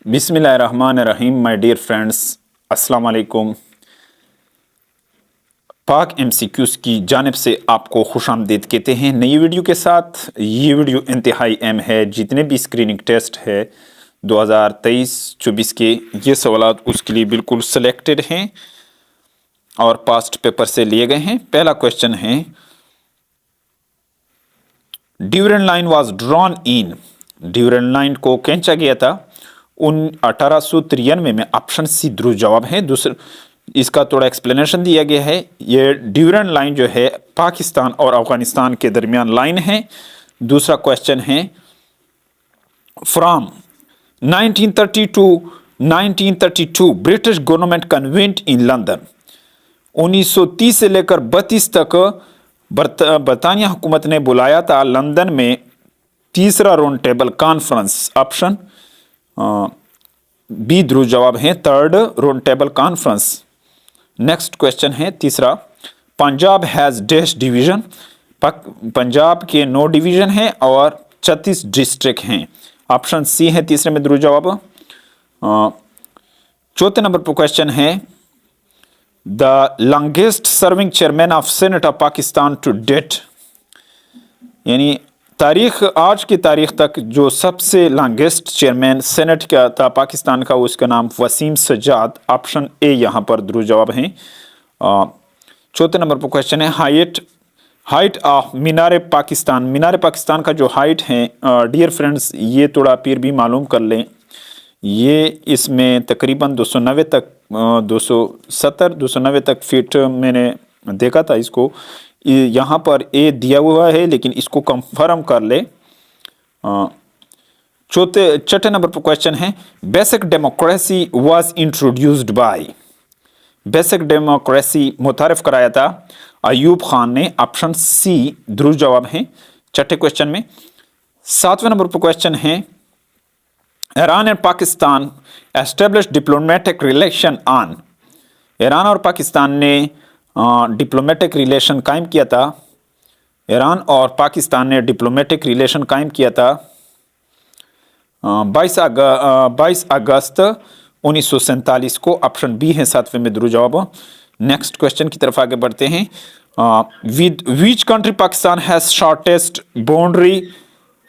बिस्मिल्लाहिर्रहमानिर्रहीम my dear friends, अस्सलाम वालेकुम। पाक एमसीक्यूज़ की जानिब से आपको खुशामदीद कहते हैं नई वीडियो के साथ। ये वीडियो इंतहाई अहम है। जितने भी स्क्रीनिंग टेस्ट है 2023-24 के, ये सवालात उसके लिए बिल्कुल सेलेक्टेड हैं और पास्ट पेपर से लिए गए हैं। पहला क्वेश्चन है, Durand line was drawn in. Durand line को खींचा गया था 1893 में। ऑप्शन सी दुरुस्त जवाब है। दूसरा, इसका थोड़ा एक्सप्लेनेशन दिया गया है। ये ड्यूरेंट लाइन जो है पाकिस्तान और अफगानिस्तान के दरमियान लाइन है। दूसरा क्वेश्चन है, from 1930 to 1932 British government convened in London. 1930 से लेकर 32 तक बरतानिया हुकूमत ने बुलाया था लंदन में तीसरा round table conference. Option B दुरुस्त जवाब है, third round table conference. Next question है तीसरा, Punjab has dash division. Punjab के 9 डिवीजन हैं और 36 डिस्ट्रिक्ट हैं। ऑप्शन सी है तीसरे में दुरुस्त जवाब। चौथे नंबर पर क्वेश्चन है, the longest serving chairman of senate of Pakistan to date. यानी तारीख, आज की तारीख तक जो सबसे लॉन्गेस्ट चेयरमैन सेनेट का था पाकिस्तान का, उसका नाम वसीम सज्जाद। ऑप्शन ए यहाँ पर दुरुस्त जवाब है। चौथे नंबर पर क्वेश्चन है, हाइट ऑफ मीनार पाकिस्तान। मीनार पाकिस्तान का जो हाइट है डियर फ्रेंड्स, ये थोड़ा फिर भी मालूम कर लें। ये इसमें तकरीबन 290 तक 290 तक फीट मैंने देखा था इसको। यहाँ पर ए दिया हुआ है लेकिन इसको कंफर्म कर ले। छठे नंबर पर क्वेश्चन है, basic democracy was introduced by. Basic democracy मुतारिफ कराया था अयूब खान ने। ऑप्शन सी दुरुस्त जवाब है छठे क्वेश्चन में। सातवें नंबर पर क्वेश्चन है, Iran and Pakistan establish diplomatic relation on. Iran और पाकिस्तान ने डिप्लोमेटिक रिलेशन कायम किया था। ईरान और पाकिस्तान ने डिप्लोमेटिक रिलेशन कायम किया था 22 अगस्त 1947 को। ऑप्शन बी है सातवें में दुरुस्त जवाब। नेक्स्ट क्वेश्चन की तरफ आगे बढ़ते हैं, with which country Pakistan has shortest boundary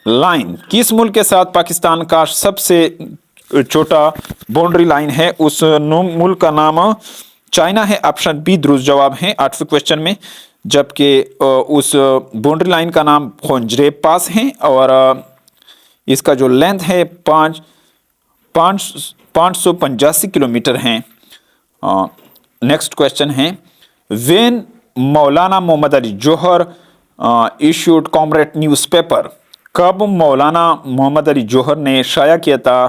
line. किस मुल्क के साथ पाकिस्तान का सबसे छोटा बाउंड्री लाइन है, उस मुल्क का नाम चाइना है। ऑप्शन बी दुरुस्त जवाब है आठवें क्वेश्चन में। जबकि उस बाउंड्री लाइन का नाम खोंजरे पास है और इसका जो लेंथ है 585 किलोमीटर है। नेक्स्ट क्वेश्चन है, when Maulana Mohammad Ali Johar issued comrade newspaper. कब मौलाना मोहम्मद अली जौहर ने शाया किया था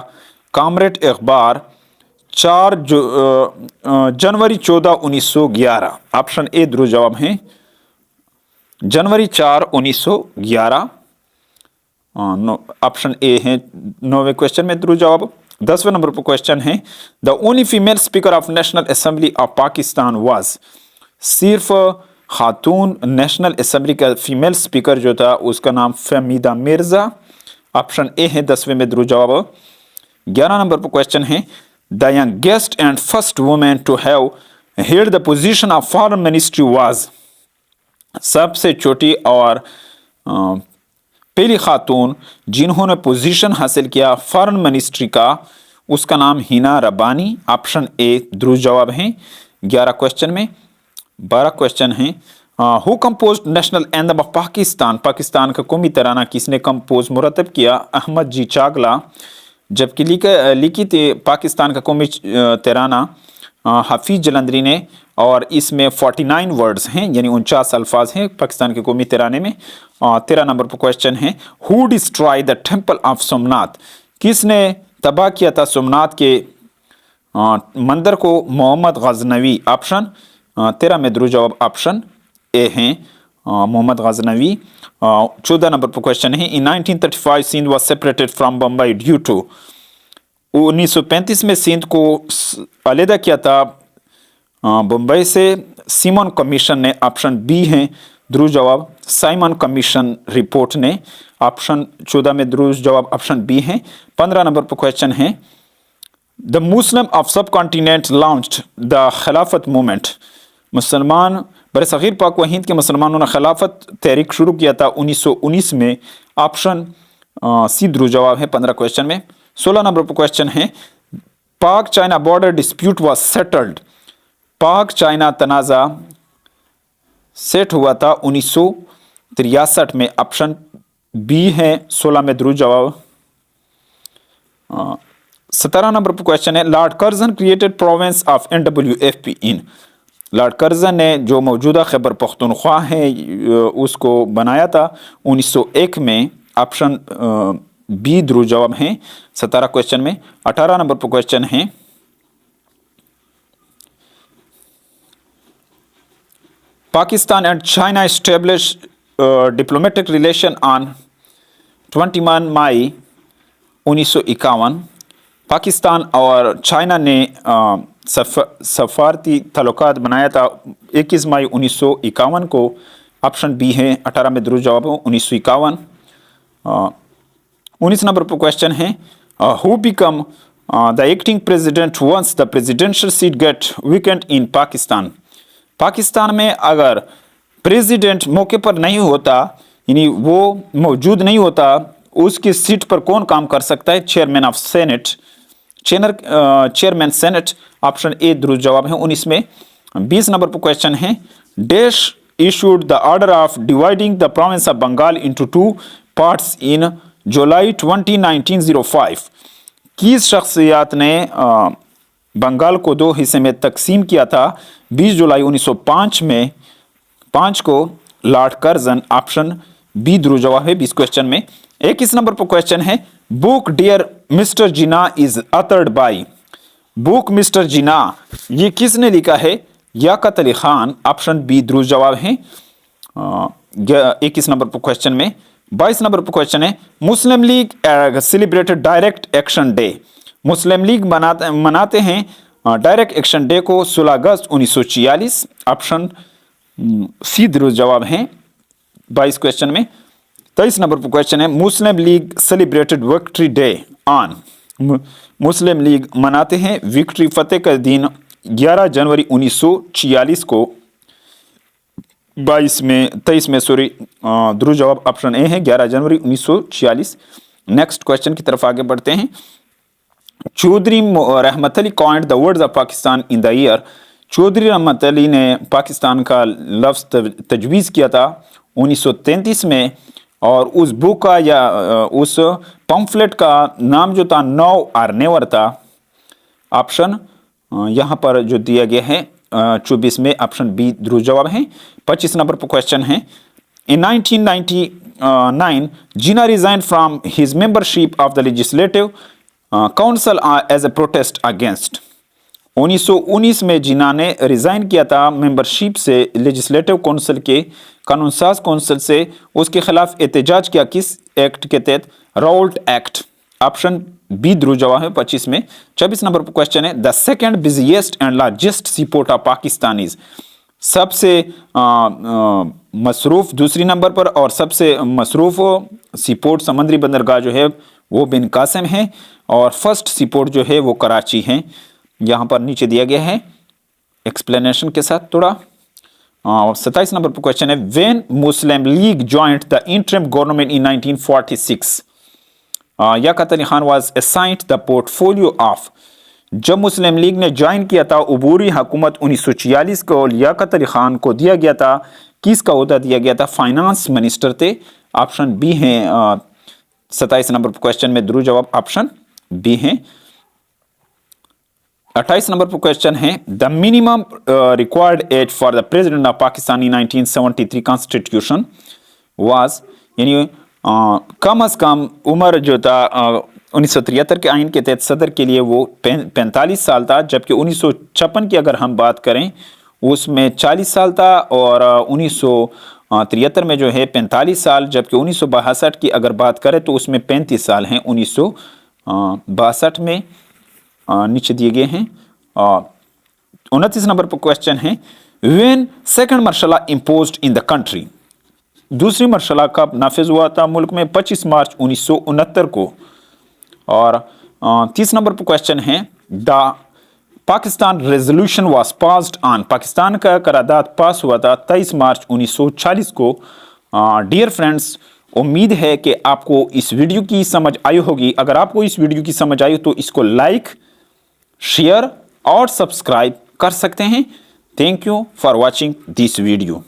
कॉमरेड अखबार? 4 जनवरी 14 1911। ऑप्शन ए दुरुस्त जवाब है, जनवरी 4 1911। ऑप्शन ए है 9वें क्वेश्चन में दुरुस्त जवाब। 10वें नंबर पर क्वेश्चन है, the only female speaker of national assembly of Pakistan was. सिर्फ खातून नेशनल असेंबली का फीमेल स्पीकर जो था उसका नाम फहमीदा मिर्जा। ऑप्शन ए है 10वें में दुरुस्त जवाब। 11 नंबर पर क्वेश्चन है, the youngest and first women to have held the position of foreign ministry was. सबसे छोटी और पहली खातून जिन्होंने पोजीशन हासिल किया फॉरेन मिनिस्ट्री का, उसका नाम हिना रब्बानी। ऑप्शन ए दुरुस्त जवाब है 11 क्वेश्चन में। 12 क्वेश्चन है, who compose national anthem of Pakistan. Pakistan का कौमी तराना किसने कंपोज मुरतब किया? अहमद जी चागला। जबकि लिखी थी पाकिस्तान का कौमी तराना हाफिज जलंधरी ने और इसमें 49 वर्ड्स हैं, यानी 49 अल्फाज हैं पाकिस्तान के कौमी तराने में। 13 नंबर पर क्वेश्चन है, who destroy the temple of Somnath. किसने तबाह किया था सोमनाथ के मंदिर को? मोहम्मद गजनवी। ऑप्शन 13 में दुरुस्त जवाब ऑप्शन ए हैं मोहम्मद गजनवी। 14 नंबर पर क्वेश्चन है, in 1935 Sindh was separated from Bombay due to. 1935 में सिंध को अलहदा किया था बम्बई से सीमन कमीशन ने। ऑप्शन बी है दुरुस्त जवाब, साइमन कमीशन रिपोर्ट ने। ऑप्शन 14 में दुरुस्त जवाब ऑप्शन बी है। 15 नंबर पर क्वेश्चन है, द मुस्लिम ऑफ सब कॉन्टिनेंट लॉन्च्ड द खिलाफत मूवमेंट। मुसलमान बरसग़ीर पाक व हिंद के मुसलमानों ने खिलाफत तहरीक शुरू किया था 1919 में। ऑप्शन सी दुरुस्त जवाब है 15 क्वेश्चन में। 16 नंबर पर क्वेश्चन है पाक China border dispute was settled. पाक चाइना तनाज़ा सेट हुआ था 1963 में। ऑप्शन बी है 16 में दुरुस्त जवाब। 17 नंबर पर क्वेश्चन है Lord Curzon created province of NWFP in. Lord Curzon ने जो मौजूदा खैबर पख्तूनख्वा है उसको बनाया था 1901 में। ऑप्शन बी दुरुस्त जवाब है 17 क्वेश्चन में। 18 नंबर पर क्वेश्चन है Pakistan and China establish diplomatic relation on 21 मई 1951। पाकिस्तान और चाइना ने सफारती तल्लुकात बनाया था 21 मई 1951 को। ऑप्शन बी है 18 में दुरुस्त जवाब 1951। 19 नंबर पर क्वेश्चन है who become the acting president once the presidential seat get vacant in Pakistan. Pakistan में अगर प्रेसिडेंट मौके पर नहीं होता यानी वो मौजूद नहीं होता उसकी सीट पर कौन काम कर सकता है? Chairman of senate, chairman senate. Option A दुरुस्त जवाब है 19 में। 20 नंबर पर क्वेश्चन है dash issued the order of dividing the province of Bengal into 2 parts in July 20, 1905। किस शख्सियत ने बंगाल को 2 हिस्से में तकसीम किया था 20 जुलाई 1905 में? 5 को लॉर्ड कर्जन। ऑप्शन बी दुरुस्त जवाब है 20 क्वेश्चन में। 21 नंबर पर क्वेश्चन है book dear mister Jinnah is authored by. Book mister Jinnah ये किसने लिखा है? याकत अली खान। ऑप्शन बी दुरुस्त जवाब है 21 नंबर पर क्वेश्चन में। 22 नंबर पर क्वेश्चन है Muslim League celebrated direct action day. Muslim League मनाते हैं डायरेक्ट एक्शन डे को 16 अगस्त 1946। ऑप्शन सी दुरुस्त जवाब है 22 क्वेश्चन में। 23 नंबर पर क्वेश्चन है Muslim League celebrated victory day on. Muslim League मनाते हैं विक्ट्री फतेह का दिन 11 जनवरी 1946 को। 23 में दुरुस्त जवाब ऑप्शन ए है 11 जनवरी 1946। नेक्स्ट क्वेश्चन की तरफ आगे बढ़ते हैं। Chaudhry Rahmat Ali coined the words of Pakistan in the year. Chaudhry Rahmat Ali ने पाकिस्तान का लफ्ज़ तजवीज़ किया था 1933 में। और उस बुक का या उस पम्फलेट का नाम जो था नो और नेवर था। ऑप्शन यहाँ पर जो दिया गया है 24 में ऑप्शन बी दुरुस्त जवाब है। 25 नंबर पर क्वेश्चन है in 1999 Jinnah resign from his membership of the legislative council as a protest against. 1919 में जिना ने रिजाइन किया था मेंबरशिप से लेजिस्लेटिव काउंसिल के कानून साज काउंसिल से। उसके खिलाफ एहतजाज किया किस एक्ट के तहत? Raoult act. ऑप्शन बी दुरुस्त जवाब है 25 में। 24 नंबर पर क्वेश्चन है the second busiest and largest C port of Pakistan is. सबसे मसरूफ दूसरी नंबर पर और सबसे मसरूफ सीपोर्ट समुद्री बंदरगाह जो है वो बिन कासिम है और फर्स्ट सीपोर्ट जो है वो कराची है। यहाँ पर नीचे दिया गया है एक्सप्लेनेशन के साथ थोड़ा। 27 नंबर पर क्वेश्चन है when Muslim league joint the interim government in 1946 याकत Ali Khan was assigned the portfolio of. जब मुस्लिम लीग ने ज्वाइन किया था उबूरी हुकूमत 1946 को लियाकत अली खान को दिया गया था किसका ओहदा दिया गया था? फाइनेंस मिनिस्टर थे। ऑप्शन बी है 27 नंबर पर क्वेश्चन में दुरुस्त जवाब ऑप्शन बी है। 28 नंबर पर क्वेश्चन है the minimum required age for the president of Pakistan in 1973 constitution was. यानी कम अज कम उम्र जो था 1973 के आइन के तहत सदर के लिए वो 45 साल था। जबकि 1956 की अगर हम बात करें उसमें 40 साल था और 1973 में जो है 45 साल। जबकि 1962 की अगर बात करें तो उसमें 35 साल हैं 1962 में। नीचे दिए गए हैं। 29 नंबर पर क्वेश्चन है when second martial law imposed in the country. दूसरी मर्शला कब नाफिज हुआ था मुल्क में? 25 मार्च 1969 को। और 30 नंबर पर क्वेश्चन है the Pakistan resolution was passed on, Pakistan का करारदाद पास हुआ था 23 मार्च 1940 को। डियर फ्रेंड्स, उम्मीद है कि आपको इस वीडियो की समझ आई होगी। अगर आपको इस वीडियो की समझ आई तो इसको लाइक, शेयर और सब्सक्राइब कर सकते हैं। Thank you for watching this video.